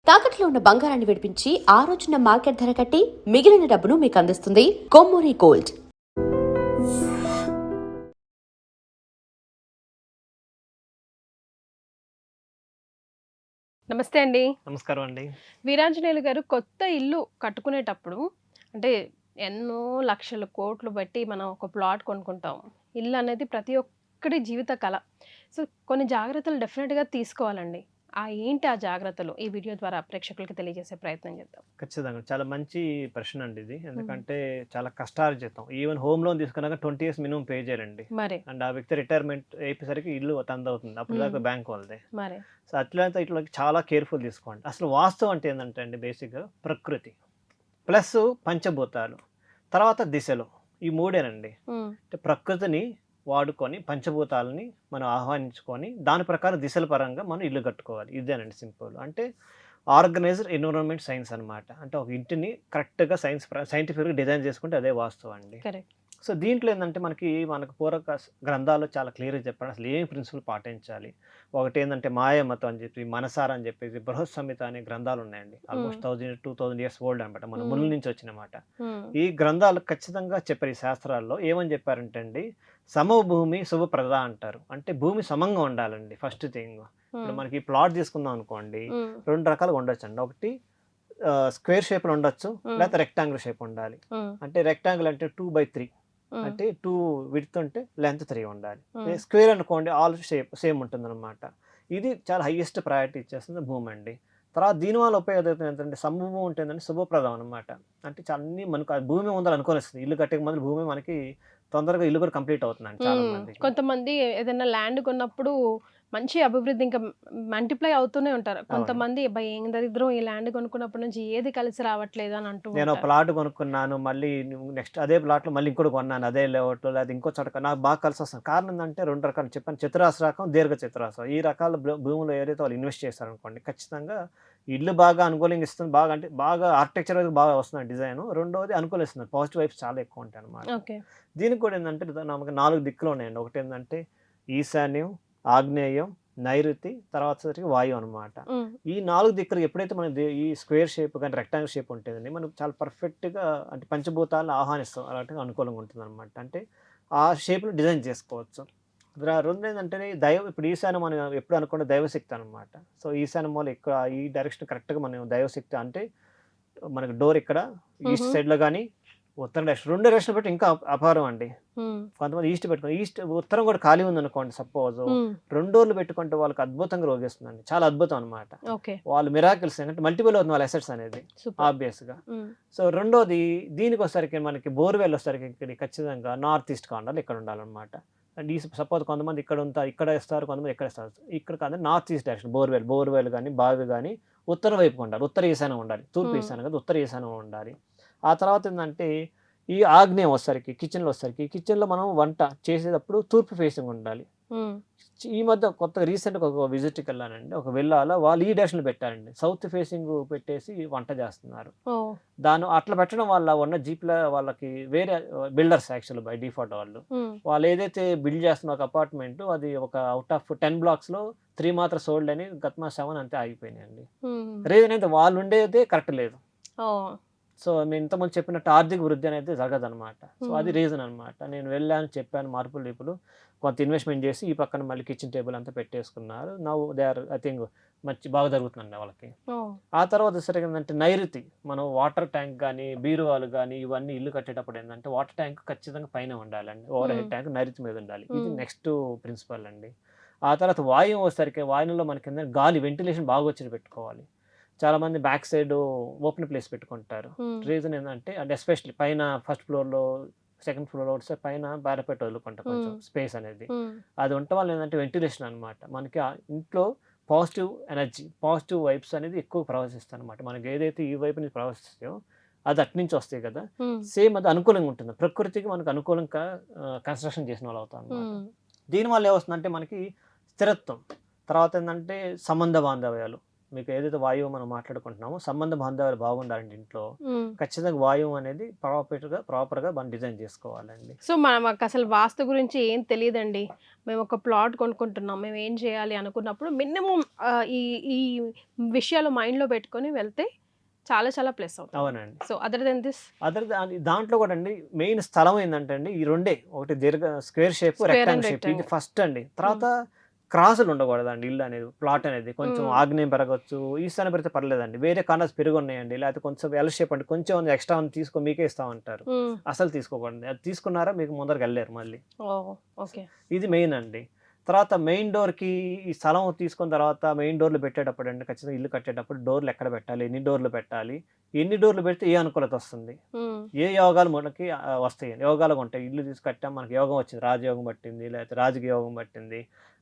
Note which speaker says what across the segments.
Speaker 1: తాకట్లో ఉన్న బంగారాన్ని విడిపించి ఆ రోజున మార్కెట్ ధర కట్టి మిగిలిన డబ్బును మీకు అందిస్తుంది కొమ్మూరి గోల్డ్.
Speaker 2: నమస్తే అండి.
Speaker 3: నమస్కారం అండి.
Speaker 2: వీరాంజనేయులు గారు, కొత్త ఇల్లు కట్టుకునేటప్పుడు అంటే ఎన్నో లక్షల కోట్లు బట్టి మనం ఒక ప్లాట్ కొనుక్కుంటాం. ఇల్లు అనేది ప్రతి ఒక్కరి జీవిత కల. సో కొన్ని జాగ్రత్తలు డెఫినెట్‌గా తీసుకోవాలండి. ఏంటి ఆ జాగ్రత్తలు? ఈ వీడియో ద్వారా ప్రేక్షకులకి తెలియజేసే ప్రయత్నం చేద్దాం.
Speaker 3: ఖచ్చితంగా. చాలా మంచి ప్రశ్న అండి ఇది. ఎందుకంటే చాలా కష్టార్జితం. ఈవెన్ హోమ్ లోన్ తీసుకున్నాక 20 ఇయర్స్ మినిమమ్ పే చేయాలండి.
Speaker 2: మరి
Speaker 3: అండ్ ఆ వ్యక్తి రిటైర్మెంట్ అయిపోయేసరికి ఇల్లు తందవుతుంది. అప్పుడు దాకా బ్యాంక్ వాళ్ళదే.
Speaker 2: మరి
Speaker 3: సో ఇట్లా చాలా కేర్ఫుల్ తీసుకోండి. అసలు వాస్తవం అంటే ఏంటంటే అండి, బేసిక్గా ప్రకృతి ప్లస్ పంచభూతాలు తర్వాత దిశలు, ఈ మూడేనండి. అంటే ప్రకృతిని వాడుకొని పంచభూతాలని మనం ఆహ్వానించుకొని దాని ప్రకారం దిశల పరంగా మనం ఇల్లు కట్టుకోవాలి. ఇదేనండి సింపుల్. అంటే ఆర్గనైజ్డ్ ఎన్విరాన్మెంట్ సైన్స్ అనమాట. అంటే ఒక ఇంటిని కరెక్ట్గా సైంటిఫిక్గా డిజైన్ చేసుకుంటే అదే వాస్తవం అండి.
Speaker 2: కరెక్ట్.
Speaker 3: సో దీంట్లో ఏంటంటే మనకు పూర్వక గ్రంథాల్లో చాలా క్లియర్గా చెప్పాడు అసలు ఏం ప్రిన్సిపల్ పాటించాలి. ఒకటి ఏంటంటే మాయామతం అని చెప్పి, మనసార అని చెప్పేసి, బృహత్ సంహిత అనే గ్రంథాలు ఉన్నాయండి. ఆల్మోస్ట్ 2000 ఇయర్స్ ఓల్డ్ అనమాట, మన మునుల నుంచి వచ్చినమాట. ఈ గ్రంథాలు ఖచ్చితంగా చెప్పారు. ఈ శాస్త్రాల్లో ఏమని చెప్పారంటే అండి, సమభూమి శుభప్రద అంటారు. అంటే భూమి సమంగా ఉండాలండి ఫస్ట్ థింగ్. ఇప్పుడు మనకి ప్లాట్ తీసుకుందాం అనుకోండి, రెండు రకాలుగా ఉండొచ్చు అండి. ఒకటి స్క్వేర్ షేప్ లో ఉండొచ్చు, లేకపోతే రెక్టాంగిల్ షేప్ ఉండాలి. అంటే రెక్టాంగిల్ అంటే 2/3, అంటే 2 విడ్త్ ఉంటే లెంత్ 3 ఉండాలి. స్క్వేర్ అనుకోండి ఆల్ సేమ్ ఉంటుంది అనమాట. ఇది చాలా హైయెస్ట్ ప్రయారిటీ ఇచ్చేస్తుంది భూమి అండి. తర్వాత దీనివల్ల ఉపయోగం ఏంటంటే సమభూమి ఉంటుందంటే శుభప్రదం అనమాట. అంటే చాలా అన్ని మనకు భూమి ఉండాలి అనుకోనిస్తుంది. ఇల్లు కట్టే ముందు భూమి మనకి తొందరగా ఇల్లు కూడా కంప్లీట్ అవుతుందండి చాలా మంది.
Speaker 2: కొంతమంది ఏదైనా ల్యాండ్ కొన్నప్పుడు మంచి అభివృద్ధి ఇంకా మల్టిప్లై అవుతూనే ఉంటారు. కొంతమంది ఏం దరిద్రం, ఈ ల్యాండ్ కొనుక్కున్నప్పటి నుంచి ఏది కలిసి రావట్లేదు అని అంటూ
Speaker 3: నేను ప్లాట్ కొనుక్కున్నాను, మళ్ళీ నెక్స్ట్ అదే ప్లాట్ లో మళ్ళీ ఇంకోటి కొన్నాను, అదే లేఅవుట్ లేదా ఇంకో చోట నాకు బాగా కలిసి వస్తుంది. కారణం ఏంటంటే రెండు రకాలు చెప్పాను, చతురాస్ర రకం, దీర్ఘ చతురాస్రం. ఈ రకాల భూములు ఏదైతే వాళ్ళు ఇన్వెస్ట్ చేస్తారనుకోండి, ఖచ్చితంగా ఇల్లు బాగా అనుకూలంగా ఇస్తుంది. బాగా అంటే బాగా ఆర్కిటెక్చర్ అయితే బాగా వస్తుంది డిజైన్. రెండోది అనుకూలిస్తుంది, పాజిటివ్ వైబ్స్ చాలా ఎక్కువ ఉంటాయి అనమాట. దీనికి కూడా ఏంటంటే మనకి 4 దిక్కులు ఉన్నాయండి. ఒకటి ఏంటంటే ఈశాన్యం, ఆగ్నేయం, నైరుతి, తర్వాత వాయువు అనమాట. ఈ 4 దిక్కులు ఎప్పుడైతే మనం ఈ స్క్వేర్ షేప్ కానీ రెక్టాంగిల్ షేప్ ఉంటుందండి, మనకు చాలా పర్ఫెక్ట్గా అంటే పంచభూతాలను ఆహ్వానిస్తాం, అలాంటిగా అనుకూలంగా ఉంటుంది అనమాట. అంటే ఆ షేప్లో డిజైన్ చేసుకోవచ్చు. రెండు ఏంటంటే ఇప్పుడు ఈశాన్యం మనం ఎప్పుడు అనుకున్న దైవశక్తి అనమాట. సో ఈశాన్యం వల్ల ఇక్కడ ఈ డైరెక్షన్ కరెక్ట్గా మనం దైవశక్తి అంటే మనకి డోర్ ఇక్కడ ఈస్ట్ సైడ్లో కానీ ఉత్తరం డైరెక్షన్, రెండు డైరెక్షన్ పెట్టి ఇంకా అపారం అండి. కొంతమంది ఈస్ట్ పెట్టుకుని ఉత్తరం కూడా ఖాళీ ఉంది అనుకోండి, సపోజ్ 2 డోర్లు పెట్టుకుంటే వాళ్ళకి అద్భుతంగా రోగిస్తుందండి. చాలా అద్భుతం అనమాట. వాళ్ళు మిరాకిల్స్ అంటే మల్టిపుల్ అవుతుంది వాళ్ళ అసెట్స్ అనేది ఆబ్వియస్ గా. సో రెండోది దీనికి వచ్చేసరికి మనకి బోర్వెల్ వచ్చేసరికి ఇక్కడ ఖచ్చితంగా నార్త్ ఈస్ట్ కార్నర్ ఇక్కడ ఉండాలన్నమాట. అండ్ ఈ సపోజ్ కొంతమంది ఇక్కడ ఉంటారు, ఇక్కడ ఇస్తారు, కొంతమంది ఇక్కడ ఇస్తారు. ఇక్కడ కాదు, నార్త్ ఈస్ట్ డైరెక్షన్ బోర్వెల్ కానీ బావి కానీ ఉత్తరం వైపు ఉండాలి. ఉత్తర ఈశాన్యం ఉండాలి, తూర్పు ఈశాన్యం కదా, ఉత్తర ఈశాన్యం ఉండాలి. ఆ తర్వాత ఏంటంటే ఈ ఆగ్నేయం వచ్చేసరికి కిచెన్లో వచ్చేసరికి, కిచెన్లో మనం వంట చేసేటప్పుడు తూర్పు ఫేసింగ్ ఉండాలి. ఈ మధ్య కొత్తగా రీసెంట్గా ఒక విజిట్కి వెళ్ళానండి, ఒక వెళ్ళాలా వాళ్ళు ఈ డైరెక్షన్ పెట్టారండి, సౌత్ ఫేసింగ్ పెట్టేసి వంట చేస్తున్నారు. దాన్ని అట్లా పెట్టడం వల్ల ఉన్న జీప్ల వాళ్ళకి వేరే బిల్డర్స్ యాక్చువల్ బై డిఫాల్ట్ వాళ్ళు ఏదైతే బిల్డ్ చేస్తున్న ఒక అపార్ట్మెంట్, అది ఒక అవుట్ ఆఫ్ 10 blocks లో 3 మాత్రం సోల్డ్ అని గత 7 అంతే ఆగిపోయినాయండి. రీజన్ అయితే వాళ్ళు ఉండేదే కరెక్ట్ లేదు. సో మేము ఇంతకుముందు చెప్పినట్టు ఆర్థిక వృద్ధి అనేది జరగదనమాట. సో అది రీజన్ అనమాట. నేను వెళ్ళాను, చెప్పాను, మార్పులు ఇప్పుడు కొంత ఇన్వెస్ట్మెంట్ చేసి ఈ పక్కన మళ్ళీ కిచెన్ టేబుల్ అంతా పెట్టేసుకున్నారు. Now they are I think బాగా జరుగుతుందండి వాళ్ళకి. ఆ తర్వాత సరిగ్గా ఏంటంటే నైరుతి, మనం వాటర్ ట్యాంక్ కానీ బీరువాలు కానీ ఇవన్నీ ఇల్లు కట్టేటప్పుడు ఏంటంటే వాటర్ ట్యాంక్ ఖచ్చితంగా పైన ఉండాలండి, ఓవర్ హెడ్ ట్యాంక్ నైరుతి మీద ఉండాలి. ఇది నెక్స్ట్ ప్రిన్సిపల్ అండి. ఆ తర్వాత వాయువు వచ్చేసరికి వాయువులో మనకి గాలి వెంటిలేషన్ బాగా వచ్చి పెట్టుకోవాలి. చాలా మంది బ్యాక్ సైడ్ ఓపెన్ ప్లేస్ పెట్టుకుంటారు. రీజన్ ఏంటంటే అంటే ఎస్పెషల్లీ పైన ఫస్ట్ ఫ్లోర్లో, సెకండ్ ఫ్లోర్లో వస్తే పైన బారపెట్టి వదులుకుంటారు కొంచెం స్పేస్ అనేది. అది ఉండటం వల్ల ఏంటంటే వెంటిలేషన్ అనమాట. మనకి ఇంట్లో పాజిటివ్ ఎనర్జీ, పాజిటివ్ వైబ్స్ అనేది ఎక్కువ ప్రవహిస్తాయి అనమాట. మనకి ఏదైతే ఈ వైపు నుంచి ప్రవహిస్తాయో అది అటు నుంచి వస్తాయి కదా, సేమ్ అది అనుకూలంగా ఉంటుంది. ప్రకృతికి మనకు అనుకూలంగా కన్స్ట్రక్షన్ చేసిన వాళ్ళు అవుతాం అనమాట. దీనివల్ల ఏమొస్తుందంటే మనకి స్థిరత్వం, తర్వాత ఏంటంటే సంబంధ బాంధవ్యాలు, మీకు ఏదైతే వాయువు మనం మాట్లాడుకుంటున్నామో సంబంధ బాంధవ్యాలు బాగుండాలండి ఇంట్లో, ఖచ్చితంగా వాయువు అనేది ప్రాపర్గా మనం డిజైన్ చేసుకోవాలండి.
Speaker 2: సో మాకు అసలు వాస్తు గురించి ఏం తెలియదండి, మేము ఒక ప్లాట్ కొనుక్కుంటున్నాం, మేము ఏం చేయాలి అనుకున్నప్పుడు మినిమం ఈ విషయాలు మైండ్లో పెట్టుకొని వెళ్తే చాలా చాలా ప్లస్ అవుతుంది.
Speaker 3: అవునండి.
Speaker 2: సో అదర్ దెన్ దిస్
Speaker 3: దాంట్లో కూడా అండి మెయిన్ స్థలం ఏంటంటే అండి ఈ రెండే, ఒకటి దీర్ఘ స్క్వేర్ షేప్, రెక్టాంగిల్ షేప్, ఇది ఫస్ట్ అండి. తర్వాత క్రాసులు ఉండకూడదండి ఇల్లు అనేది, ప్లాట్ అనేది కొంచెం ఆగ్నేయం పెరగచ్చు, ఈశాన్య పెరిగితే పర్లేదండి, వేరే కార్నర్స్ పెరుగున్నాయండి, లేకపోతే కొంచెం ఎల్ షేప్ అండి, కొంచెం ఎక్స్ట్రా తీసుకో మీకే ఇస్తామంటారు, అసలు తీసుకోకూడదు. అది తీసుకున్నారా మీకు ముందరకు వెళ్ళారు మళ్ళీ. ఇది మెయిన్ అండి. తర్వాత మెయిన్ డోర్కి ఈ స్థలం తీసుకున్న తర్వాత మెయిన్ డోర్లు పెట్టేటప్పుడు అండి ఖచ్చితంగా ఇల్లు కట్టేటప్పుడు డోర్లు ఎక్కడ పెట్టాలి, ఎన్ని డోర్లు పెట్టాలి, ఎన్ని డోర్లు పెడితే ఏ అనుకూలత వస్తుంది, ఏ యోగాలు మనకి వస్తాయి, యోగాలు ఉంటాయి. ఇల్లు తీసి కట్టాం మనకి యోగం వచ్చింది, రాజయోగం పట్టింది, లేకపోతే రాజకీయ యోగం పట్టింది,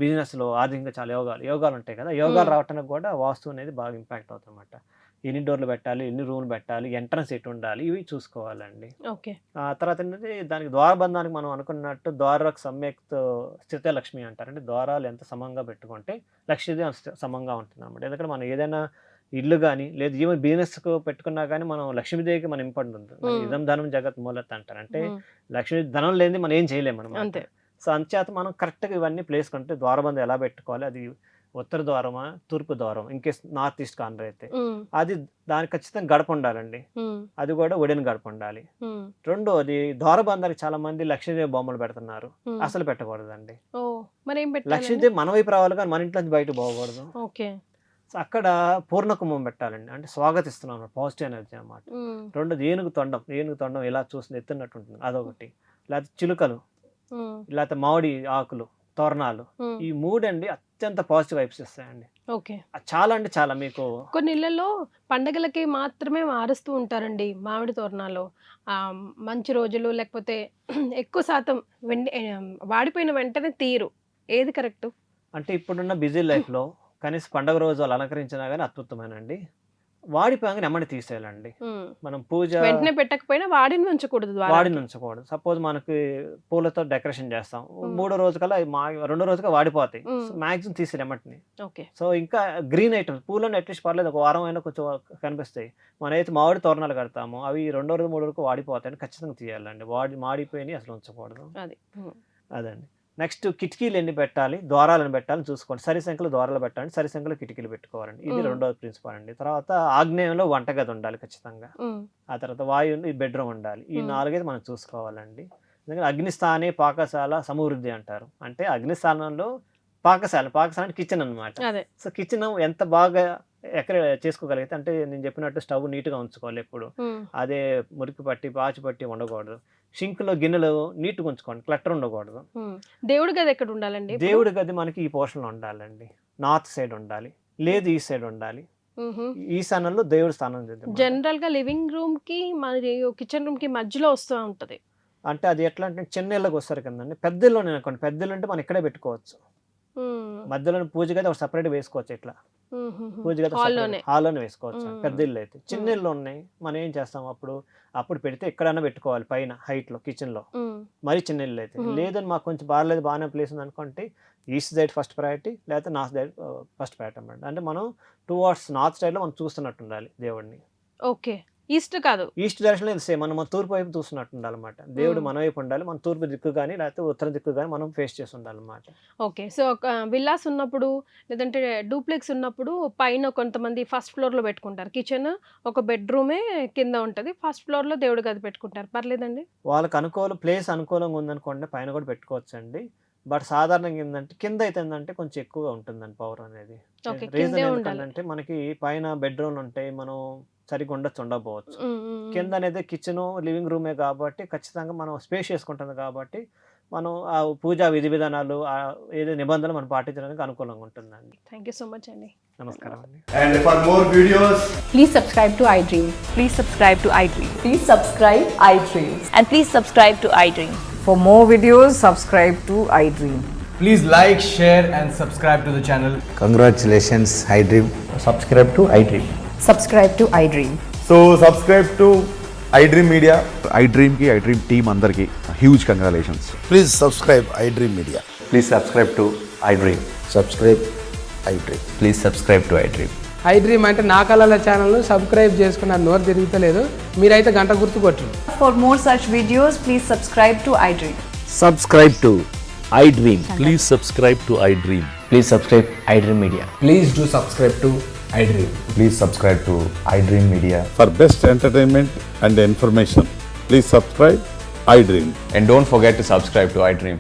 Speaker 3: బిజినెస్లో ఆర్థికంగా చాలా యోగాలు ఉంటాయి కదా, యోగాలు రావడానికి కూడా వాస్తు అనేది బాగా ఇంపాక్ట్ అవుతుంది అన్నమాట. ఎన్ని డోర్లు పెట్టాలి, ఎన్ని రూమ్లు పెట్టాలి, ఎంట్రన్స్ ఎటు ఉండాలి, ఇవి చూసుకోవాలండి. తర్వాత ఏంటంటే దానికి ద్వారబంధానికి మనం అనుకున్నట్టు ద్వారకు సమ్యక్త స్థిత లక్ష్మి అంటారు. అంటే ద్వారాలు ఎంత సమంగా పెట్టుకుంటే లక్ష్మీదేవి సమంగా ఉంటుంది అన్నమాట. ఎందుకంటే మనం ఏదైనా ఇల్లు కానీ లేదు ఈవెన్ బిజినెస్కు పెట్టుకున్నా కానీ మనం లక్ష్మీదేవికి మనం ఇంపార్టెంట్ ఉంటుంది. ఇదం ధనం జగత్ మూలత అంటారు. అంటే లక్ష్మీ ధనం లేనిది మనం ఏం చేయలేము మనం. సో అంచేత మనం కరెక్ట్గా ఇవన్నీ ప్లేస్ కంటే ద్వారబంధం ఎలా పెట్టుకోవాలి, అది ఉత్తర ద్వారమా తూర్పు ద్వారం, ఇంకేస్ నార్త్ ఈస్ట్ కార్నర్ అయితే అది దానికి ఖచ్చితంగా గడప ఉండాలండి, అది కూడా ఒడిన గడప ఉండాలి. రెండోది ద్వారబంధానికి చాలా మంది లక్ష్మీదేవి బొమ్మలు పెడుతున్నారు, అసలు పెట్టకూడదండి. లక్ష్మీదేవి మన వైపు రావాలి కానీ మన ఇంట్లో బయట పోకూడదు. సో అక్కడ పూర్ణకుంభం పెట్టాలండి, అంటే స్వాగతిస్తున్నాం పాజిటివ్ ఎనర్జీ అన్నమాట. రెండోది ఏనుగు తొండం ఇలా చూసి ఎత్తున్నట్టు ఉంటుంది, అదొకటి. లేకపోతే చిలుకలు, లేకపోతే మామిడి ఆకులు, తోరణాలు, ఈ మూడండి అత్యంత పాజిటివ్ వైబ్స్ ఇస్తాయండి. చాలా అంటే చాలా. మీకు
Speaker 2: కొన్ని ఇళ్లలో పండగలకి మాత్రమే మారుస్తూ ఉంటారండి మామిడి తోరణాలు, మంచి రోజులు లేకపోతే ఎక్కువ శాతం వాడిపోయిన వెంటనే తీరు, ఏది కరెక్ట్?
Speaker 3: అంటే ఇప్పుడున్న బిజీ లైఫ్లో కనీసం పండగ రోజు వాళ్ళు అలంకరించినా కానీ అద్భుతమేనండి. వాడిపోయాక నెమ్మది తీసేయాలండి. మనం పూజ
Speaker 2: వెంటనే పెట్టకపోయినా వాడిని ఉంచకూడదు.
Speaker 3: సపోజ్ మనకి పూలతో డెకరేషన్ చేస్తాం, రెండో రోజుగా వాడిపోతాయి, మాక్సిమం తీసేయాలి ఎమ్మటిని. సో ఇంకా గ్రీన్ ఐటమ్స్ పూలను అట్లీస్ట్ పర్లేదు ఒక వారం అయినా కొంచెం కనిపిస్తాయి. మనం అయితే మామిడి తోరణాలు కడతాము, అవి 2 రోజు 3 రోజులకు వాడిపోతాయని ఖచ్చితంగా తీయాలండి. మాడిపోయి అసలు ఉంచకూడదు. అదండి. నెక్స్ట్ కిటికీలు ఎన్ని పెట్టాలి, ద్వారాలను పెట్టాలని చూసుకోండి. సరి సంఖ్యలో ద్వారాలు పెట్టాలి, సరి సంఖ్యలో కిటికీలు పెట్టుకోవాలండి. ఇది రెండోది ప్రిన్సిపల్ అండి. తర్వాత ఆగ్నేయంలో వంటగది ఉండాలి ఖచ్చితంగా. ఆ తర్వాత వాయువులో ఈ బెడ్రూమ్ ఉండాలి. ఈ 4 మనం చూసుకోవాలండి. ఎందుకంటే అగ్నిస్థానే పాకశాల సమృద్ధి అంటారు. అంటే అగ్నిస్థానంలో పాకశాల కిచెన్ అనమాట. సో కిచెన్ ఎంత బాగా ఎక్కడ చేసుకోగలిగితే, అంటే నేను చెప్పినట్టు స్టవ్ నీట్గా ఉంచుకోవాలి ఎప్పుడు, అదే మురికి పట్టి పాచి పట్టి ఉండకూడదు. షింక్ లో గిన్నెలు నీట్గా ఉంచుకోండి, క్లటర్ ఉండకూడదు.
Speaker 2: దేవుడి గది ఎక్కడ ఉండాలండి?
Speaker 3: దేవుడి గది మనకి ఈ పోర్షన్లో ఉండాలండి, నార్త్ సైడ్ ఉండాలి, లేదు ఈస్ట్ సైడ్ ఉండాలి. ఈశాన్యంలో దేవుడి స్థానం.
Speaker 2: జనరల్ గా లివింగ్ రూమ్ కి మరియు కిచెన్ రూమ్ కి మధ్యలో వస్తూ ఉంటది.
Speaker 3: అంటే అది ఎట్లా అంటే చిన్న ఇళ్ళకి వస్తారు కదండి, పెద్ద ఇల్లు అనుకోండి, పెద్ద ఇల్లు అంటే మనం ఇక్కడే పెట్టుకోవచ్చు. మధ్యలో పూజ గది ఒక సపరేట్ వేసుకోవచ్చు, ఇట్లా పూజ గది హాల్లోనే వేసుకోవచ్చు పెద్ద ఇల్లు అయితే. చిన్న ఇల్లు ఉన్నాయి, మనం ఏం చేస్తాం అప్పుడు పెడితే ఎక్కడైనా పెట్టుకోవాలి పైన హైట్ లో కిచెన్ లో. మరి చిన్న ఇల్లు అయితే లేదని మాకు కొంచెం బాగానే ప్లేస్ ఉంది అనుకుంటే ఈస్ట్ సైడ్ ఫస్ట్ ప్రయారిటీ, లేకపోతే నార్త్ సైడ్ ఫస్ట్ ప్రయారిటీ అన్నమాట. అంటే మనం టువర్డ్స్ నార్త్ సైడ్ లో మనం చూస్తున్నట్టు ఉండాలి దేవుడిని.
Speaker 2: ఈస్ట్ కాదు,
Speaker 3: ఈస్ట్ డైరెక్షన్ లో సేమ్ మనం తూర్పు వైపు చూస్తున్నట్టు ఉండాలన్నమాట. దేవుడు మన వైపు ఉండాలి, మన తూర్పు దిక్కు కానీ లేకపోతే ఉత్తర దిక్కు కానీ మనం ఫేస్ చేసి ఉండాలన్నమాట.
Speaker 2: సో విల్లాస్ ఉన్నప్పుడు లేదంటే డూప్లెక్స్ ఉన్నప్పుడు పైన కొంతమంది ఫస్ట్ ఫ్లోర్ లో పెట్టుకుంటారు, కిచెన్ ఒక బెడ్రూమే కింద ఉంటది, ఫస్ట్ ఫ్లోర్ లో దేవుడి గది పెట్టుకుంటారు, పర్లేదండి?
Speaker 3: వాళ్ళకి ప్లేస్ అనుకూలంగా ఉందనుకోండి పైన కూడా పెట్టుకోవచ్చు అండి. బట్ సాధారణంగా ఏంటంటే కింద అయితే ఏంటంటే కొంచెం ఎక్కువగా ఉంటుందండి పవర్ అనేది. రీజన్ ఏంటంటే మనకి పైన బెడ్రూమ్ ఉంటాయి, మనం సరిగ్గా ఉండకపోవచ్చు. కింద అనేది కిచెన్ లివింగ్ రూమే కాబట్టి ఖచ్చితంగా మనం స్పేస్ చేసుకుంటుంది కాబట్టి మనం ఆ పూజా విధి విధానాలు ఏదో నిబంధనలు మనం పాటించడానికి అనుకూలంగా ఉంటుందండి.
Speaker 2: థ్యాంక్ యూ సో మచ్ అండి.
Speaker 3: నమస్కారం అండి.
Speaker 4: And for more videos,
Speaker 5: please subscribe to iDream.
Speaker 6: Please subscribe to iDream.
Speaker 5: Please subscribe iDream.
Speaker 6: And please subscribe to iDream.
Speaker 5: For more videos, subscribe to iDream.
Speaker 4: please like, share and subscribe to the channel.
Speaker 7: Congratulations, iDream.
Speaker 8: Subscribe to iDream.
Speaker 5: Subscribe to iDream.
Speaker 4: So subscribe to iDream Media.
Speaker 9: iDream team andarki huge congratulations.
Speaker 7: Please subscribe iDream Media.
Speaker 8: Please subscribe to iDream.
Speaker 7: Subscribe iDream.
Speaker 8: Please subscribe to iDream. I dream అంటే నా కళల ఛానల్ను subscribe చేసుకున్న నోరు తిరుగుతలేదు. మీరైతే గంట గుర్తు కొట్టండి.
Speaker 5: For more such videos, please subscribe to iDream.
Speaker 10: Subscribe to iDream.
Speaker 11: Please subscribe to iDream.
Speaker 10: Please subscribe iDream Media.
Speaker 8: Please do subscribe to iDream.
Speaker 4: Please subscribe to iDream Media.
Speaker 11: For best entertainment and information, please subscribe iDream.
Speaker 4: And don't forget to subscribe to iDream.